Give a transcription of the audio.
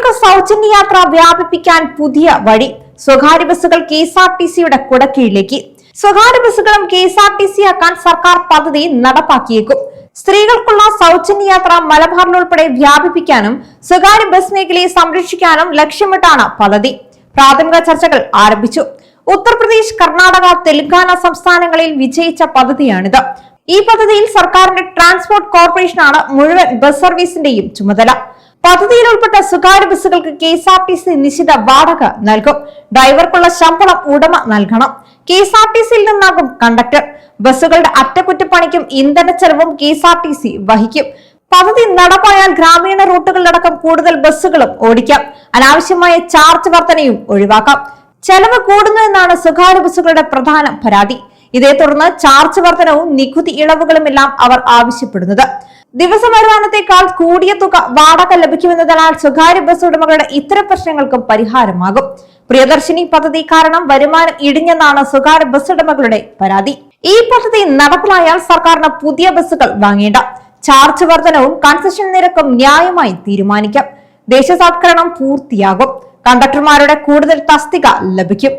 സ്ത്രീകൾക്ക് സൗജന്യ യാത്ര വ്യാപിപ്പിക്കാൻ പുതിയ വഴി. സ്വകാര്യ ബസ്സുകൾ KSRTCയുടെ കുടക്കീഴിലേക്ക്. സ്വകാര്യ ബസ്സുകളും KSRTC ആക്കാൻ സർക്കാർ പദ്ധതി നടപ്പാക്കിയേക്കും. സ്ത്രീകൾക്കുള്ള സൗജന്യ യാത്ര മലബാറിലുൾപ്പെടെ വ്യാപിപ്പിക്കാനും സ്വകാര്യ ബസ് മേഖലയെ സംരക്ഷിക്കാനും ലക്ഷ്യമിട്ടാണ് പദ്ധതി. പ്രാഥമിക ചർച്ചകൾ ആരംഭിച്ചു. ഉത്തർപ്രദേശ്, കർണാടക, തെലങ്കാന സംസ്ഥാനങ്ങളിൽ വിജയിച്ച പദ്ധതിയാണിത്. ഈ പദ്ധതിയിൽ സർക്കാരിന്റെ ട്രാൻസ്പോർട്ട് കോർപ്പറേഷനാണ് മുഴുവൻ ബസ് സർവീസിന്റെയും ചുമതല. പദ്ധതിയിൽ ഉൾപ്പെട്ട സ്വകാര്യ ബസ്സുകൾക്ക് KSRTC നിശ്ചിത വാടക നൽകും. ഡ്രൈവർക്കുള്ള ശമ്പളം ഉടമ നൽകണം. KSRTCയിൽ നിന്നാകും കണ്ടക്ടർ. ബസ്സുകളുടെ അറ്റകുറ്റപ്പണിക്കും ഇന്ധന ചെലവും KSRTC വഹിക്കും. പദ്ധതി നടപ്പായാൽ ഗ്രാമീണ റൂട്ടുകളിലടക്കം കൂടുതൽ ബസ്സുകളും ഓടിക്കാം. അനാവശ്യമായ ചാർജ് വർധനയും ഒഴിവാക്കാം. ചെലവ് കൂടുന്നു എന്നാണ് സ്വകാര്യ ബസ്സുകളുടെ പ്രധാന പരാതി. ഇതേ തുടർന്ന് ചാർജ് വർധനവും നികുതി ഇളവുകളുമെല്ലാം അവർ ആവശ്യപ്പെടുന്നത്. ദിവസ വരുമാനത്തെക്കാൾ കൂടിയ തുക വാടക ലഭിക്കുമെന്നതിനാൽ സ്വകാര്യ ബസ് ഉടമകളുടെ ഇത്തരം പ്രശ്നങ്ങൾക്കും പരിഹാരമാകും. പ്രിയദർശിനി പദ്ധതി കാരണം വരുമാനം ഇടിഞ്ഞെന്നാണ് സ്വകാര്യ ബസ് ഉടമകളുടെ പരാതി. ഈ പദ്ധതി നടപ്പിലായാൽ സർക്കാരിന് പുതിയ ബസ്സുകൾ വാങ്ങേണ്ട. ചാർജ് വർധനവും കൺസെഷൻ നിരക്കും ന്യായമായി തീരുമാനിക്കാം. ദേശസാത്കരണം പൂർത്തിയാകും. കണ്ടക്ടർമാരുടെ കൂടുതൽ തസ്തിക ലഭിക്കും.